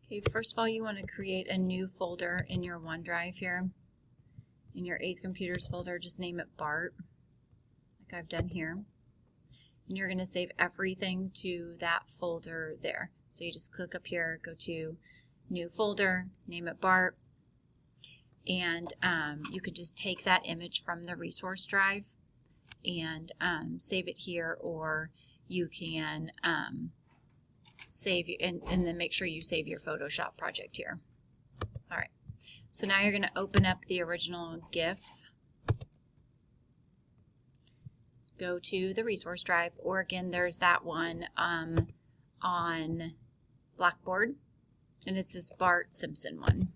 Okay, first of all, you want to create a new folder in your OneDrive here. In your 8th Computers folder, just name it Bart, like I've done here. And you're going to save everything to that folder there. So you just click up here, go to New Folder, name it Bart, and you could just take that image from the resource drive and save it here, or you can save and then make sure you save your Photoshop project here. All right, so now you're going to open up the original GIF, go to the resource drive, or again there's that one on Blackboard, and it's this Bart Simpson one.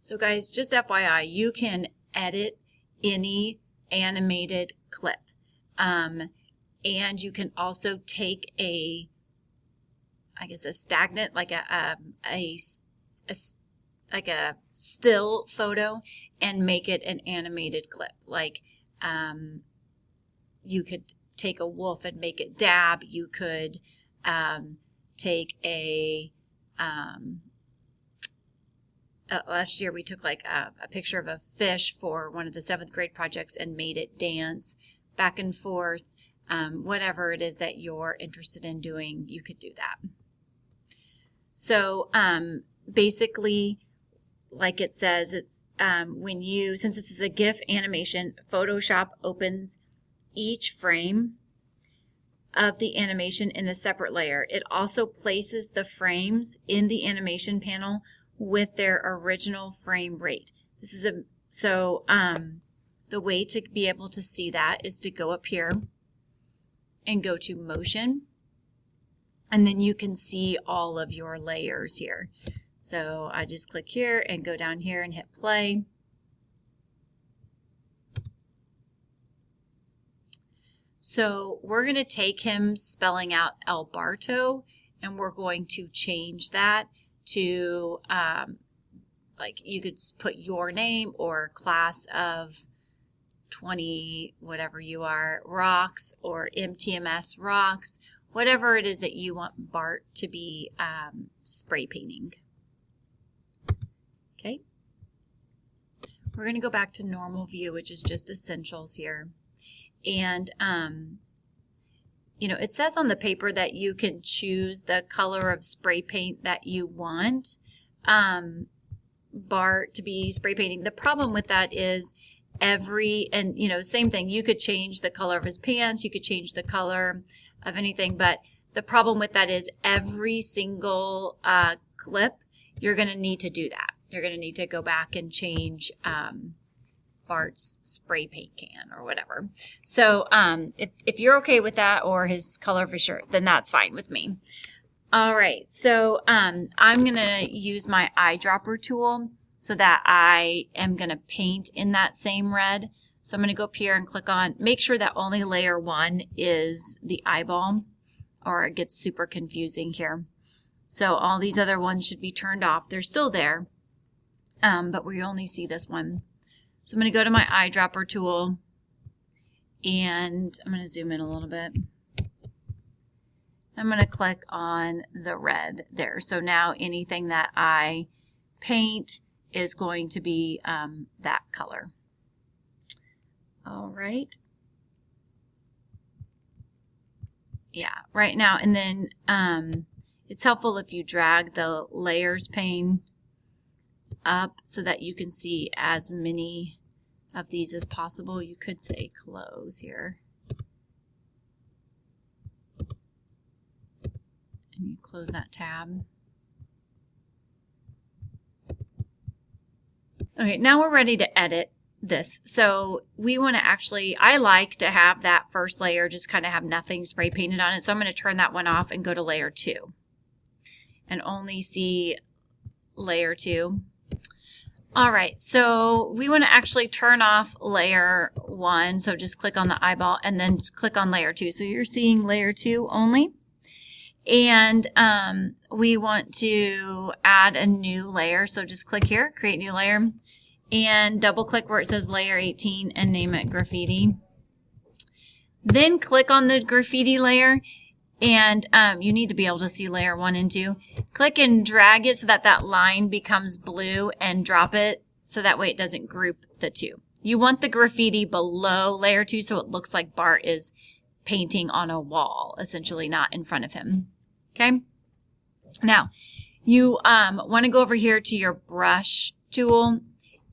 So guys, just FYI, you can edit any animated clip, and you can also take a stagnant, like a still photo, and make it an animated clip. Like you could take a wolf and make it dab. You could take a last year we took like a picture of a fish for one of the 7th grade projects and made it dance back and forth. Whatever it is that you're interested in doing, you could do that. So basically, like it says, it's since this is a GIF animation, Photoshop opens each frame of the animation in a separate layer. It also places the frames in the animation panel with their original frame rate. This is the way to be able to see that is to go up here and go to Motion, and then you can see all of your layers here. So I just click here and go down here and hit play. So we're going to take him spelling out Alberto, and we're going to change that to like you could put your name or class of 20 whatever you are rocks, or MTMS rocks, whatever it is that you want Bart to be spray painting. Okay, we're going to go back to normal view, which is just essentials here. And it says on the paper that you can choose the color of spray paint that you want Bart to be spray painting. The problem with that is same thing, you could change the color of his pants, you could change the color of anything, but the problem with that is every single clip, you're going to need to do that. You're going to need to go back and change Bart's spray paint can or whatever. So if you're okay with that, or his color of his shirt, then that's fine with me. All right, so I'm going to use my eyedropper tool so that I am going to paint in that same red. So I'm going to go up here and click on, make sure that only layer 1 is the eyeball, or it gets super confusing here. So all these other ones should be turned off. They're still there, but we only see this one. So I'm going to go to my eyedropper tool, and I'm going to zoom in a little bit. I'm going to click on the red there. So now anything that I paint is going to be that color. All right. Yeah, right now, and then it's helpful if you drag the layers pane up so that you can see as many of these as possible. You could say close here. And you close that tab. Okay, now we're ready to edit this. So we want to I like to have that first layer just kind of have nothing spray painted on it. So I'm going to turn that one off and go to layer 2 and only see layer 2. All right, so we want to actually turn off layer 1. So just click on the eyeball and then click on layer 2. So you're seeing layer 2 only. And we want to add a new layer. So just click here, create new layer, and double click where it says layer 18 and name it graffiti. Then click on the graffiti layer And you need to be able to see layer 1 and 2. Click and drag it so that that line becomes blue and drop it so that way it doesn't group the two. You want the graffiti below layer 2 so it looks like Bart is painting on a wall, essentially not in front of him. Okay? Now, you want to go over here to your brush tool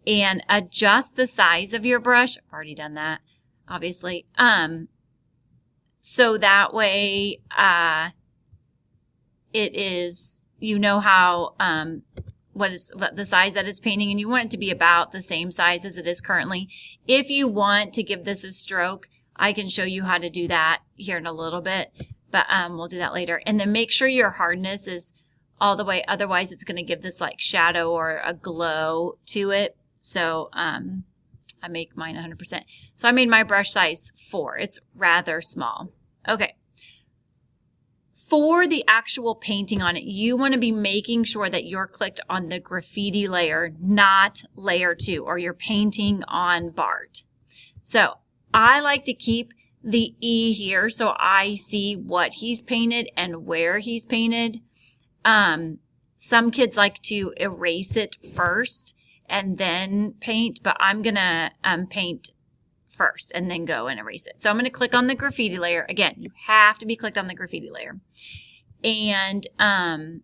and adjust the size of your brush. I've already done that, obviously. So that way it is, you know how, what the size that it's painting, and you want it to be about the same size as it is currently. If you want to give this a stroke, I can show you how to do that here in a little bit, but we'll do that later. And then make sure your hardness is all the way, otherwise it's going to give this like shadow or a glow to it. So I make mine 100%. So I made my brush size 4. It's rather small. Okay. For the actual painting on it, you want to be making sure that you're clicked on the graffiti layer, not layer 2, or you're painting on Bart. So I like to keep the E here so I see what he's painted and where he's painted. Some kids like to erase it first and then paint, but I'm going to paint first and then go and erase it. So I'm going to click on the graffiti layer. Again, you have to be clicked on the graffiti layer. And I'm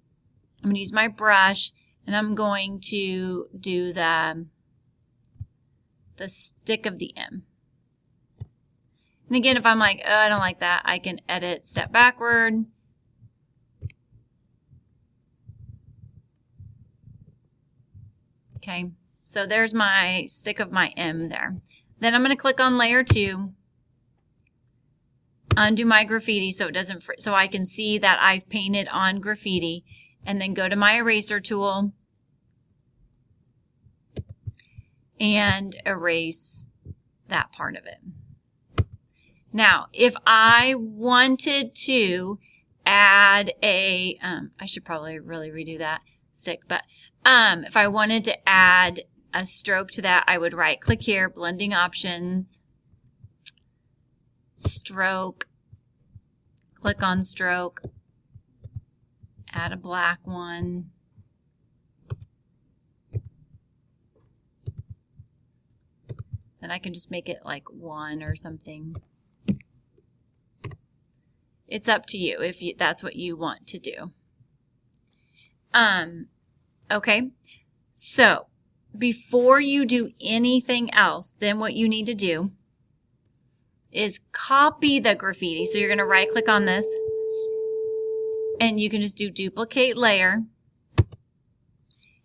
going to use my brush and I'm going to do the stick of the M. And again, if I'm like, oh, I don't like that, I can edit, step backward. Okay, so there's my stick of my M there. Then I'm going to click on layer 2, undo my graffiti so it doesn't, so I can see that I've painted on graffiti, and then go to my eraser tool and erase that part of it. Now, if I wanted to add a, I should probably really redo that stick, but if I wanted to add a stroke to that, I would right click here, blending options, stroke, click on stroke, add a black one. Then I can just make it like 1 or something. It's up to you if that's what you want to do. Okay, so before you do anything else, then what you need to do is copy the graffiti. So you're going to right click on this and you can just do duplicate layer,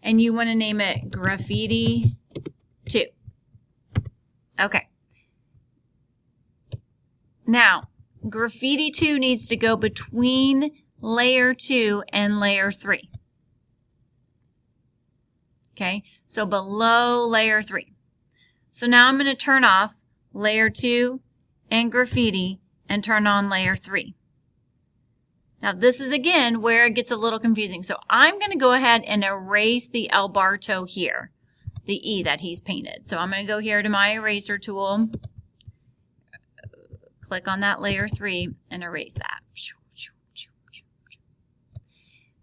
and you want to name it graffiti 2. Okay. Now, graffiti 2 needs to go between layer 2 and layer 3. Okay, so below layer 3. So now I'm going to turn off layer 2 and graffiti and turn on layer 3. Now this is again where it gets a little confusing. So I'm going to go ahead and erase the Alberto here, the E that he's painted. So I'm going to go here to my eraser tool, click on that layer 3 and erase that.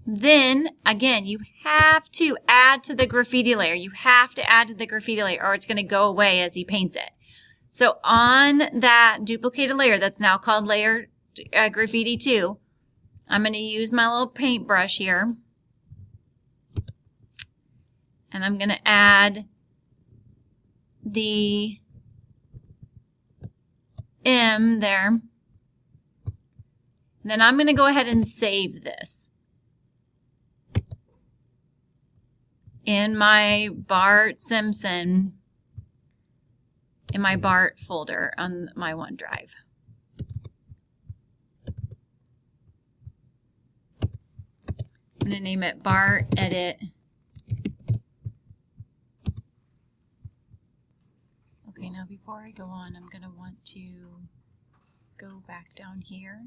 Then, again, you have to add to the graffiti layer. You have to add to the graffiti layer or it's going to go away as he paints it. So on that duplicated layer that's now called layer graffiti 2, I'm going to use my little paintbrush here. And I'm going to add the M there. And then I'm going to go ahead and save this in my Bart Simpson, in my Bart folder on my OneDrive. I'm going to name it Bart Edit. Okay, now before I go on, I'm going to want to go back down here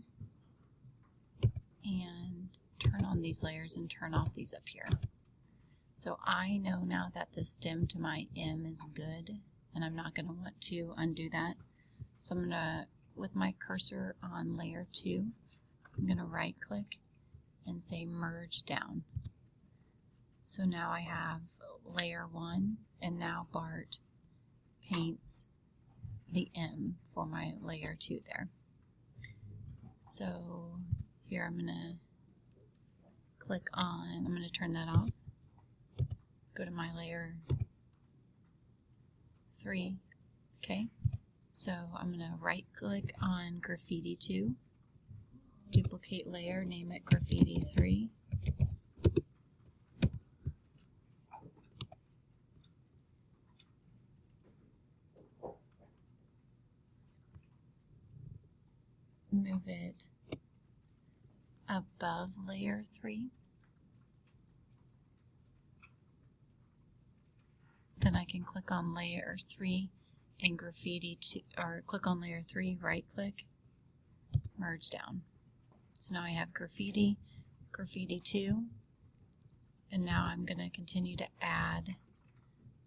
and turn on these layers and turn off these up here. So I know now that the stem to my M is good, and I'm not going to want to undo that. So I'm going to, with my cursor on layer 2, I'm going to right click and say merge down. So now I have layer 1, and now Bart paints the M for my layer 2 there. So here I'm going to click on, I'm going to turn that off, go to my layer 3, okay? So I'm going to right click on graffiti 2, duplicate layer, name it graffiti 3. Move it above layer 3. Then I can click on layer 3 and graffiti 2, or click on layer 3, right click, merge down. So now I have graffiti, graffiti 2, and now I'm going to continue to add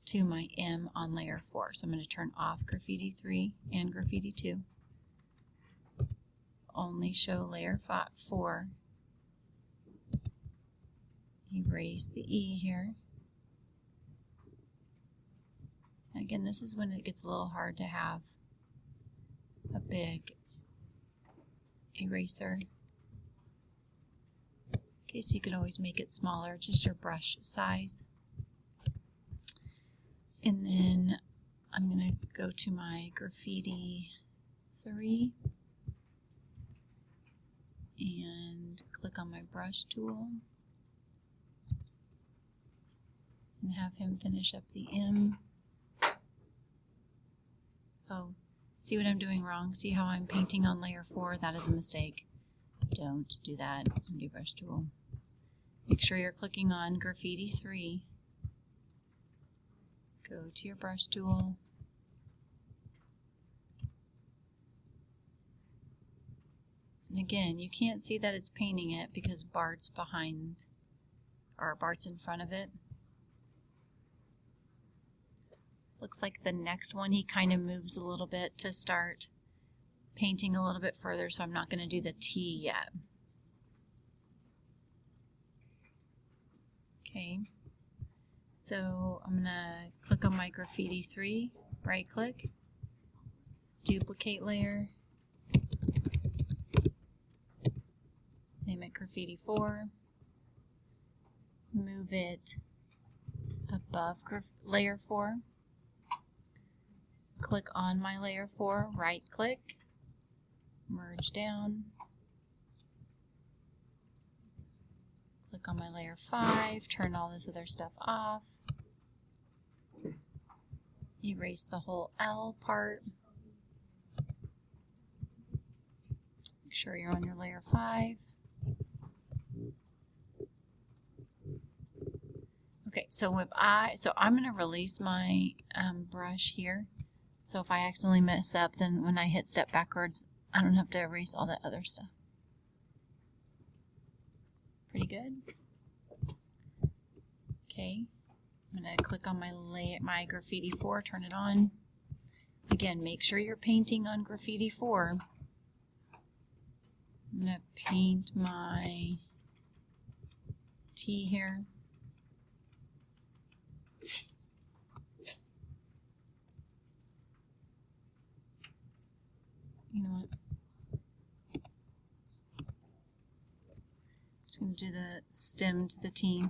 to my M on layer 4. So I'm going to turn off graffiti 3 and graffiti 2. Only show layer 4. Erase the E here. Again, this is when it gets a little hard to have a big eraser. Okay, so you can always make it smaller, just your brush size. And then I'm going to go to my graffiti 3 and click on my brush tool and have him finish up the M. Oh, see what I'm doing wrong? See how I'm painting on layer 4? That is a mistake. Don't do that. Undo brush tool. Make sure you're clicking on graffiti 3. Go to your brush tool. And again, you can't see that it's painting it because Bart's behind, or Bart's in front of it. Looks like the next one he kind of moves a little bit to start painting a little bit further, so I'm not going to do the T yet. Okay, so I'm going to click on my graffiti 3, right click, duplicate layer, name it graffiti 4, move it above layer 4, click on my layer 4, right click, merge down, click on my layer 5, turn all this other stuff off, erase the whole L part, make sure you're on your layer 5. Okay, so I'm going to release my brush here. So if I accidentally mess up, then when I hit step backwards, I don't have to erase all that other stuff. Pretty good. Okay, I'm going to click on my graffiti 4, turn it on. Again, make sure you're painting on graffiti 4. I'm going to paint my T here. You know what? Just going to do the stem to the T.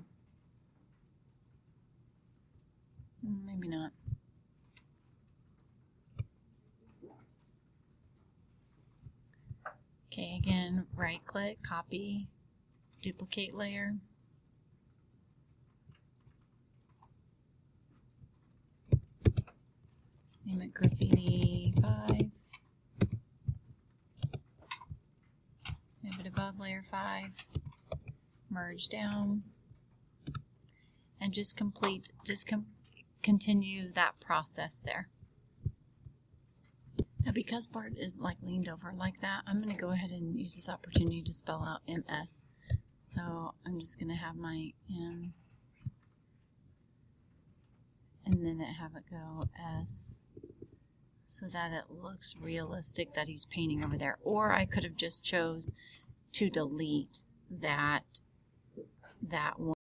Maybe not. Okay, again, right click, copy, duplicate layer. Name it graffiti 5. Move it above layer 5. Merge down. And just continue that process there. Now because Bart is like leaned over like that, I'm going to go ahead and use this opportunity to spell out MS. So I'm just going to have my M and then have it go S so that it looks realistic that he's painting over there. Or I could have just chose to delete that one.